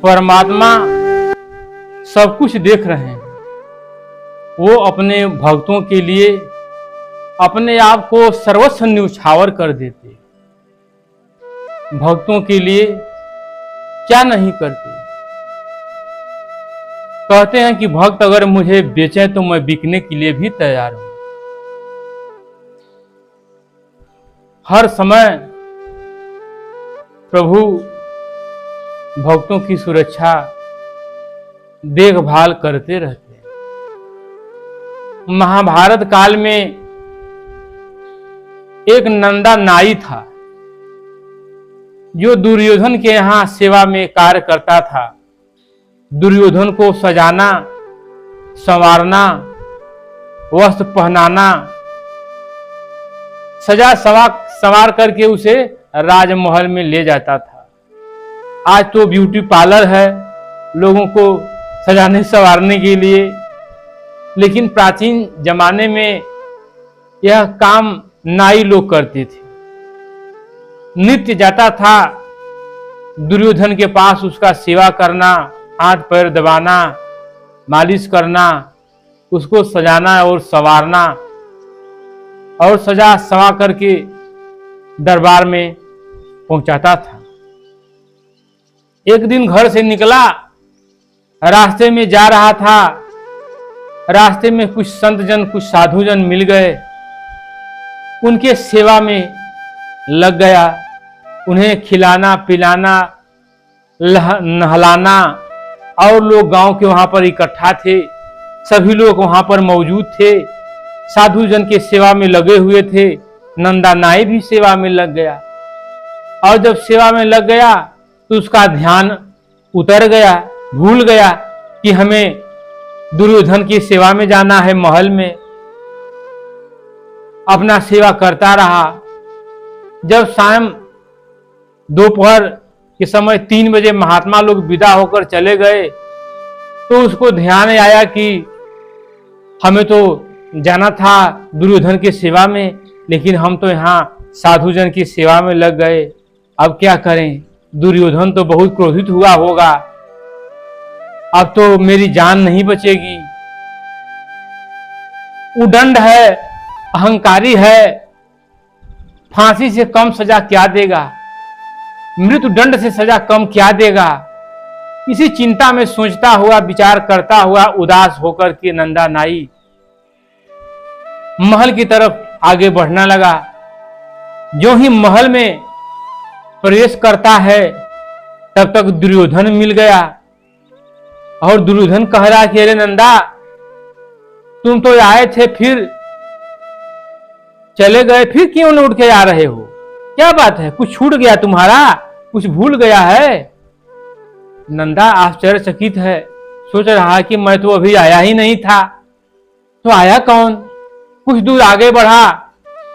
परमात्मा सब कुछ देख रहे हैं। वो अपने भक्तों के लिए अपने आप को सर्वस्व न्यौछावर कर देते। भक्तों के लिए क्या नहीं करते। कहते हैं कि भक्त अगर मुझे बेचे तो मैं बिकने के लिए भी तैयार हूं। हर समय प्रभु भक्तों की सुरक्षा देखभाल करते रहते हैं। महाभारत काल में एक नंदा नाई था जो दुर्योधन के यहां सेवा में कार्य करता था। दुर्योधन को सजाना, संवारना, वस्त्र पहनाना, सजा संवार करके उसे राजमहल में ले जाता था। आज तो ब्यूटी पार्लर है लोगों को सजाने संवारने के लिए, लेकिन प्राचीन जमाने में यह काम नाई लोग करते थे। नित्य जाता था दुर्योधन के पास, उसका सेवा करना, हाथ पैर दबाना, मालिश करना, उसको सजाना और संवारना, और सजा संवार करके दरबार में पहुंचाता था। एक दिन घर से निकला, रास्ते में जा रहा था। रास्ते में कुछ संत जन, कुछ साधु जन मिल गए, उनके सेवा में लग गया। उन्हें खिलाना पिलाना, नहलाना, और लोग गांव के वहां पर इकट्ठा थे। सभी लोग वहां पर मौजूद थे, साधु जन के सेवा में लगे हुए थे। नंदा नाई भी सेवा में लग गया, और जब सेवा में लग गया तो उसका ध्यान उतर गया, भूल गया कि हमें दुर्योधन की सेवा में जाना है महल में। अपना सेवा करता रहा। जब शाम दोपहर के समय 3 बजे महात्मा लोग विदा होकर चले गए तो उसको ध्यान आया कि हमें तो जाना था दुर्योधन की सेवा में, लेकिन हम तो यहाँ साधु जन की सेवा में लग गए। अब क्या करें? दुर्योधन तो बहुत क्रोधित हुआ होगा, अब तो मेरी जान नहीं बचेगी। उदंड है, अहंकारी है, फांसी से कम सजा क्या देगा? मृत्यु दंड से सजा कम क्या देगा? इसी चिंता में सोचता हुआ, विचार करता हुआ, उदास होकर के नंदा नाई महल की तरफ आगे बढ़ने लगा। जो ही महल में प्रवेश करता है तब तक दुर्योधन मिल गया, और दुर्योधन कह रहा कि अरे नंदा, तुम तो आए थे फिर चले गए, फिर क्यों न उठ के आ रहे हो? क्या बात है? कुछ छूट गया तुम्हारा? कुछ भूल गया है? नंदा आश्चर्यचकित है, सोच रहा है कि मैं तो अभी आया ही नहीं था, तो आया कौन? कुछ दूर आगे बढ़ा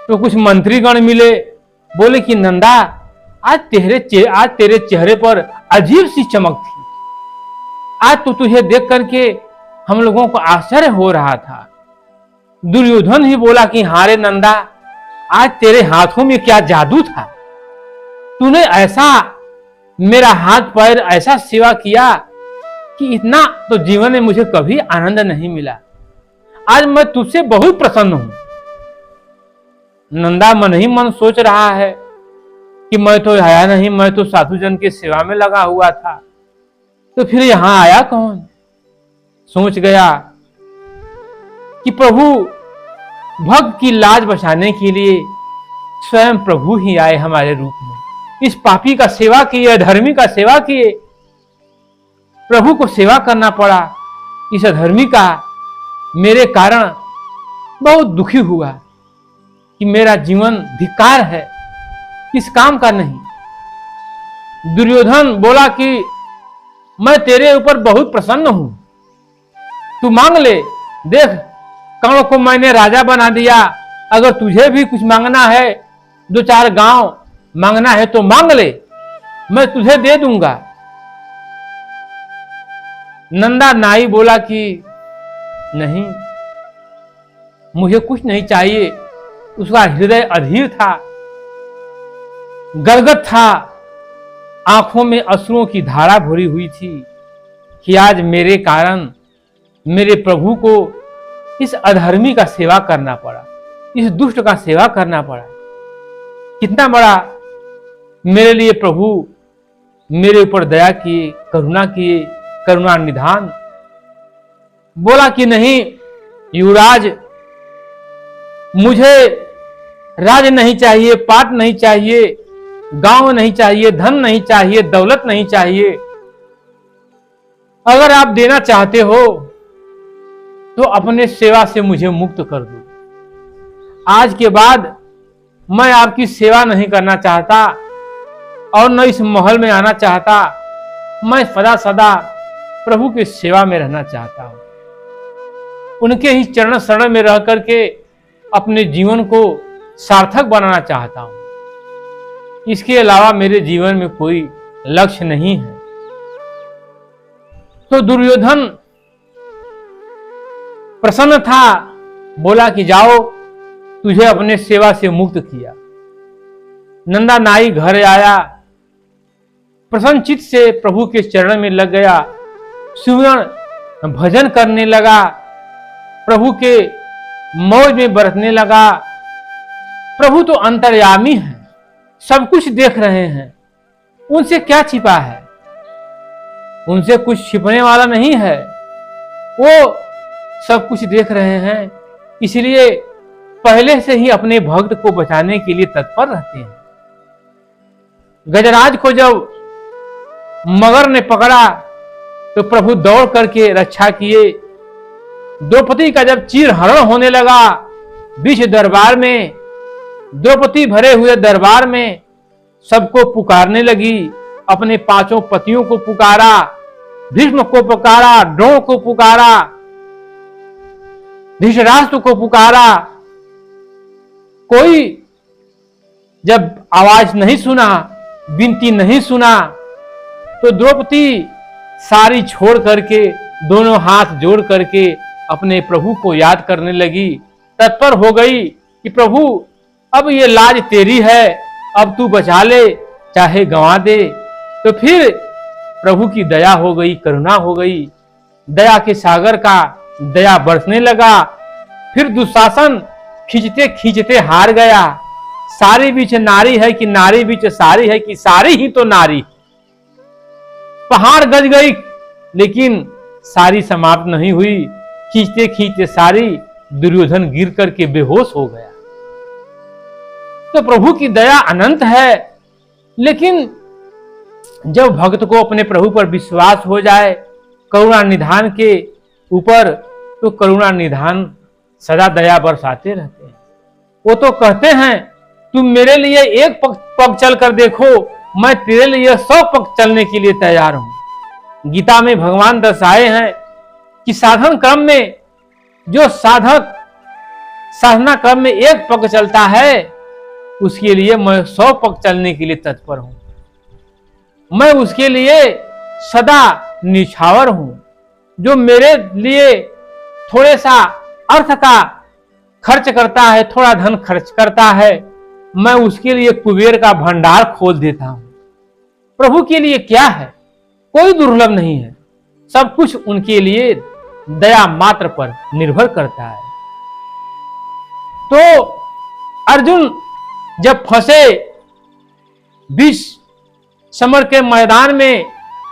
तो कुछ मंत्रीगण मिले। बोले कि नंदा, आज तेरे चेहरे पर अजीब सी चमक थी। आज तो तुझे देख करके हम लोगों को आश्चर्य हो रहा था। दुर्योधन ही बोला कि हाँ रे नंदा, आज तेरे हाथों में क्या जादू था? तूने ऐसा मेरा हाथ पैर ऐसा सेवा किया कि इतना तो जीवन में मुझे कभी आनंद नहीं मिला। आज मैं तुझसे बहुत प्रसन्न हूं। नंदा मन ही मन सोच रहा है कि मैं तो आया नहीं, मैं तो साधु जन की सेवा में लगा हुआ था, तो फिर यहां आया कौन? सोच गया कि प्रभु भक्त की लाज बचाने के लिए स्वयं प्रभु ही आए हमारे रूप में। इस पापी का सेवा किए, अधर्मी का सेवा किए, प्रभु को सेवा करना पड़ा। इस अधर्मी का मेरे कारण बहुत दुखी हुआ कि मेरा जीवन धिक्कार है, किस काम का नहीं। दुर्योधन बोला कि मैं तेरे ऊपर बहुत प्रसन्न हूं, तू मांग ले, देख कर्ण को मैंने राजा बना दिया। अगर तुझे भी कुछ मांगना है, 2-4 गांव मांगना है तो मांग ले, मैं तुझे दे दूंगा। नंदा नाई बोला कि नहीं, मुझे कुछ नहीं चाहिए। उसका हृदय अधीर था, गदगद था, आंखों में अश्रुओं की धारा भरी हुई थी कि आज मेरे कारण मेरे प्रभु को इस अधर्मी का सेवा करना पड़ा, इस दुष्ट का सेवा करना पड़ा। कितना बड़ा मेरे लिए प्रभु मेरे ऊपर दया किए, करुणा निधान। बोला कि नहीं युवराज, मुझे राज नहीं चाहिए, पाट नहीं चाहिए, गांव नहीं चाहिए, धन नहीं चाहिए, दौलत नहीं चाहिए। अगर आप देना चाहते हो तो अपने सेवा से मुझे मुक्त कर दो। आज के बाद मैं आपकी सेवा नहीं करना चाहता और न इस महल में आना चाहता। मैं सदा सदा प्रभु की सेवा में रहना चाहता हूं, उनके ही चरण शरण में रह करके अपने जीवन को सार्थक बनाना चाहता हूं। इसके अलावा मेरे जीवन में कोई लक्ष्य नहीं है। तो दुर्योधन प्रसन्न था, बोला कि जाओ, तुझे अपने सेवा से मुक्त किया। नंदा नाई घर आया, प्रसन्नचित से प्रभु के चरण में लग गया, सुमिरन भजन करने लगा, प्रभु के मौज में बरतने लगा। प्रभु तो अंतर्यामी है, सब कुछ देख रहे हैं, उनसे क्या छिपा है, उनसे कुछ छिपने वाला नहीं है, वो सब कुछ देख रहे हैं। इसलिए पहले से ही अपने भक्त को बचाने के लिए तत्पर रहते हैं। गजराज को जब मगर ने पकड़ा तो प्रभु दौड़ करके रक्षा किए। द्रौपदी का जब चीरहरण होने लगा बीच दरबार में, द्रौपदी भरे हुए दरबार में सबको पुकारने लगी, अपने पांचों पतियों को पुकारा, भीष्म को पुकारा, द्रोण को पुकारा, धृतराष्ट्र को पुकारा। कोई जब आवाज नहीं सुना, विनती नहीं सुना, तो द्रौपदी सारी छोड़ करके दोनों हाथ जोड़ करके अपने प्रभु को याद करने लगी, तत्पर हो गई कि प्रभु अब ये लाज तेरी है, अब तू बचा ले चाहे गंवा दे। तो फिर प्रभु की दया हो गई, करुणा हो गई, दया के सागर का दया बरसने लगा। फिर दुशासन खींचते खींचते हार गया। सारी बीच नारी है कि नारी बीच सारी है कि सारी ही तो नारी। पहाड़ गज गई लेकिन सारी समाप्त नहीं हुई। खींचते खींचते सारी दुर्योधन गिर करके बेहोश हो गया। तो प्रभु की दया अनंत है, लेकिन जब भक्त को अपने प्रभु पर विश्वास हो जाए करुणा निधान के ऊपर, तो करुणा निधान सदा दया बरसाते रहते हैं। वो तो कहते हैं तुम मेरे लिए एक पग चल कर देखो, मैं तेरे लिए 100 पग चलने के लिए तैयार हूं। गीता में भगवान दर्शाए हैं कि साधन क्रम में जो साधक साधना क्रम में एक पग चलता है, उसके लिए मैं 100 पग चलने के लिए तत्पर हूं। मैं उसके लिए सदा निछावर हूं। जो मेरे लिए थोड़े सा अर्थ का खर्च करता है, थोड़ा धन खर्च करता है, मैं उसके लिए कुबेर का भंडार खोल देता हूं। प्रभु के लिए क्या है, कोई दुर्लभ नहीं है, सब कुछ उनके लिए दया मात्र पर निर्भर करता है। तो अर्जुन जब फंसे बीच समर के मैदान में,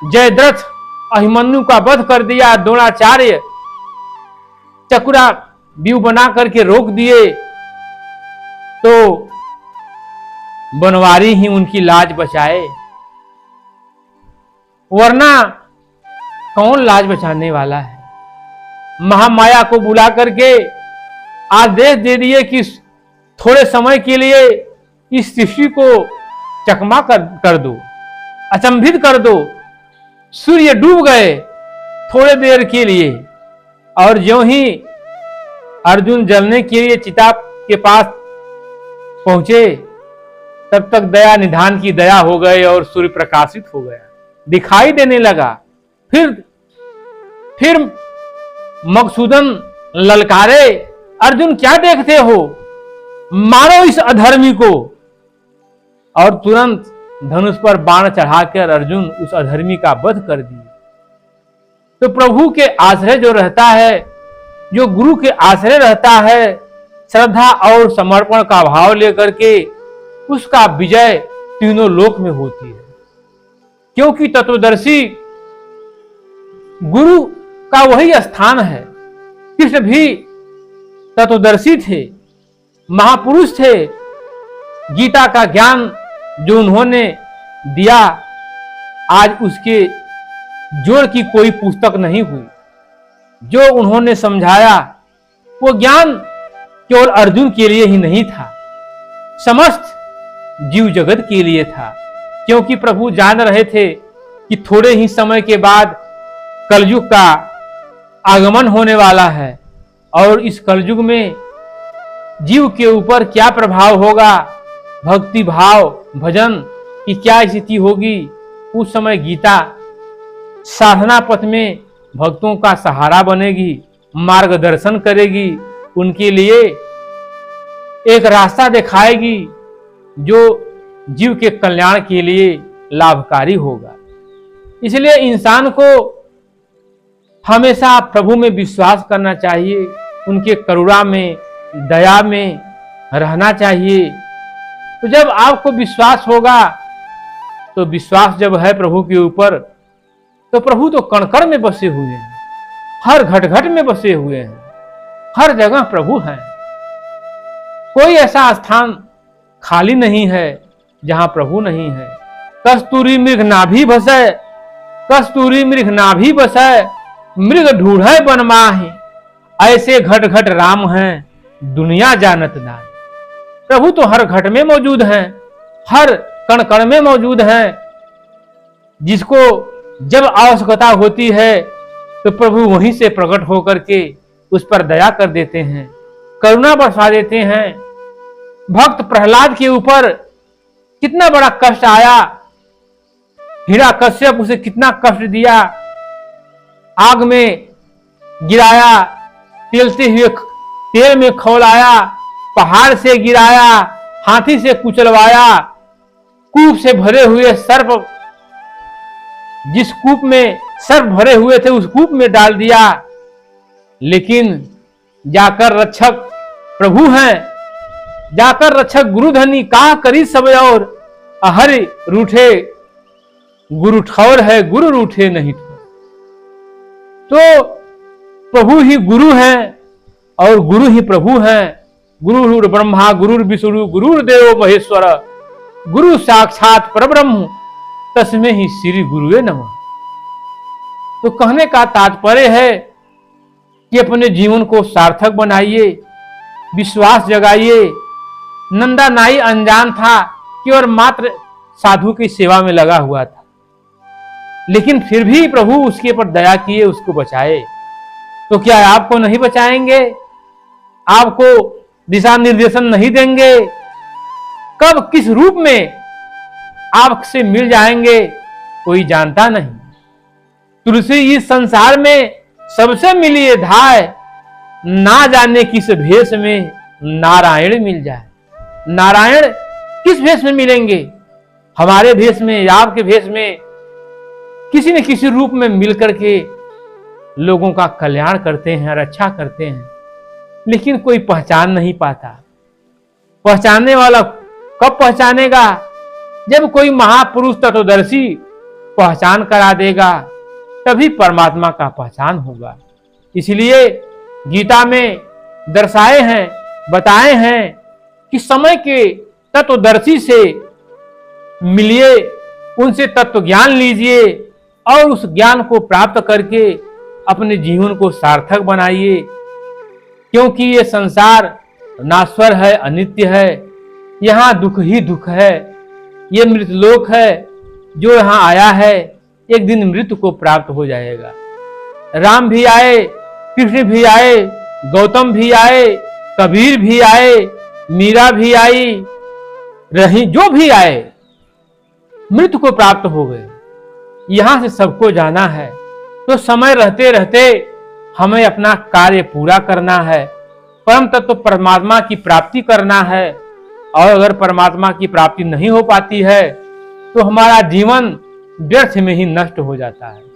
जयद्रथ अभिमन्यु का वध कर दिया, द्रोणाचार्य चकुरा व्यू बना करके रोक दिए, तो बनवारी ही उनकी लाज बचाए, वरना कौन लाज बचाने वाला है। महामाया को बुला करके आदेश दे दिए कि थोड़े समय के लिए इस सृष्टि को चकमा कर दो, अचंभित कर दो। सूर्य डूब गए थोड़े देर के लिए, और ज्यों ही अर्जुन जलने के लिए चिता के पास पहुंचे, तब तक दया निधान की दया हो गए और सूर्य प्रकाशित हो गया, दिखाई देने लगा। फिर मकसूदन ललकारे, अर्जुन क्या देखते हो, मारो इस अधर्मी को। और तुरंत धनुष पर बाण चढ़ाकर अर्जुन उस अधर्मी का वध कर दिए। तो प्रभु के आश्रय जो रहता है, जो गुरु के आश्रय रहता है, श्रद्धा और समर्पण का भाव लेकर के उसका विजय तीनों लोक में होती है। क्योंकि तत्वदर्शी गुरु का वही स्थान है। कृष्ण भी तत्वदर्शी थे, महापुरुष थे। गीता का ज्ञान जो उन्होंने दिया, आज उसके जोड़ की कोई पुस्तक नहीं हुई। जो उन्होंने समझाया वो ज्ञान केवल अर्जुन के लिए ही नहीं था, समस्त जीव जगत के लिए था। क्योंकि प्रभु जान रहे थे कि थोड़े ही समय के बाद कलयुग का आगमन होने वाला है और इस कलयुग में जीव के ऊपर क्या प्रभाव होगा, भक्ति भाव भजन की क्या स्थिति होगी। उस समय गीता साधना पथ में भक्तों का सहारा बनेगी, मार्गदर्शन करेगी, उनके लिए एक रास्ता दिखाएगी जो जीव के कल्याण के लिए लाभकारी होगा। इसलिए इंसान को हमेशा प्रभु में विश्वास करना चाहिए, उनके करुणा में, दया में रहना चाहिए। तो जब आपको विश्वास होगा, तो विश्वास जब है प्रभु के ऊपर, तो प्रभु तो कण कण में बसे हुए हैं, हर घट घट में बसे हुए हैं, हर जगह प्रभु हैं। कोई ऐसा स्थान खाली नहीं है जहां प्रभु नहीं है। कस्तूरी मृग नाभि बसै, कस्तूरी मृग नाभि बसै, मृग ढूढ़ै बन माहि, ऐसे घट घट राम हैं दुनिया जानत नाहि। प्रभु तो हर घट में मौजूद हैं, हर कण कण में मौजूद हैं। जिसको जब आवश्यकता होती है तो प्रभु वहीं से प्रकट होकर के उस पर दया कर देते हैं, करुणा बरसा देते हैं। भक्त प्रहलाद के ऊपर कितना बड़ा कष्ट आया, हिरण्यकश्यप उसे कितना कष्ट दिया, आग में गिराया, तेलते हुए तेल में खौलाया, पहाड़ से गिराया, हाथी से कुचलवाया, कूप से भरे हुए सर्प, जिस कूप में सर्प भरे हुए थे उस कूप में डाल दिया। लेकिन जाकर रक्षक प्रभु हैं, जाकर रक्षक गुरुधनी का करी सब और, अहरि रूठे गुरु ठौर है, गुरु रूठे नहीं ठौर। तो प्रभु ही गुरु हैं और गुरु ही प्रभु हैं। गुरुर् ब्रह्मा गुरुर् विष्णु गुरुर्देव महेश्वर, गुरु साक्षात परब्रह्म तस्मै ही श्री गुरुवे नमः। तो कहने का तात्पर्य है कि अपने जीवन को सार्थक बनाइए, विश्वास जगाइए। नंदा नाई अनजान था कि और मात्र साधु की सेवा में लगा हुआ था, लेकिन फिर भी प्रभु उसके पर दया किए, उसको बचाए। तो क्या आपको नहीं बचाएंगे? आपको दिशा निर्देशन नहीं देंगे? कब किस रूप में आपसे मिल जाएंगे कोई जानता नहीं। तुलसी इस संसार में सबसे मिली है धाय, ना जाने किस भेष में नारायण मिल जाए। नारायण किस भेष में मिलेंगे? हमारे भेष में या आपके भेष में, किसी न किसी रूप में मिलकर के लोगों का कल्याण करते हैं, रक्षा करते हैं। लेकिन कोई पहचान नहीं पाता। पहचानने वाला कब पहचानेगा? जब कोई महापुरुष तत्वदर्शी पहचान करा देगा, तभी परमात्मा का पहचान होगा। इसलिए गीता में दर्शाए हैं, बताए हैं कि समय के तत्वदर्शी से मिलिए, उनसे तत्व ज्ञान लीजिए और उस ज्ञान को प्राप्त करके अपने जीवन को सार्थक बनाइए। क्योंकि ये संसार नाश्वर है, अनित्य है, यहाँ दुख ही दुख है। ये मृतलोक है, जो यहाँ आया है एक दिन मृत्यु को प्राप्त हो जाएगा। राम भी आए, कृष्ण भी आए, गौतम भी आए, कबीर भी आए, मीरा भी आई, रही जो भी आए, मृत्यु को प्राप्त हो गए। यहां से सबको जाना है। तो समय रहते रहते हमें अपना कार्य पूरा करना है, परम तत्व परमात्मा की प्राप्ति करना है। और अगर परमात्मा की प्राप्ति नहीं हो पाती है तो हमारा जीवन व्यर्थ में ही नष्ट हो जाता है।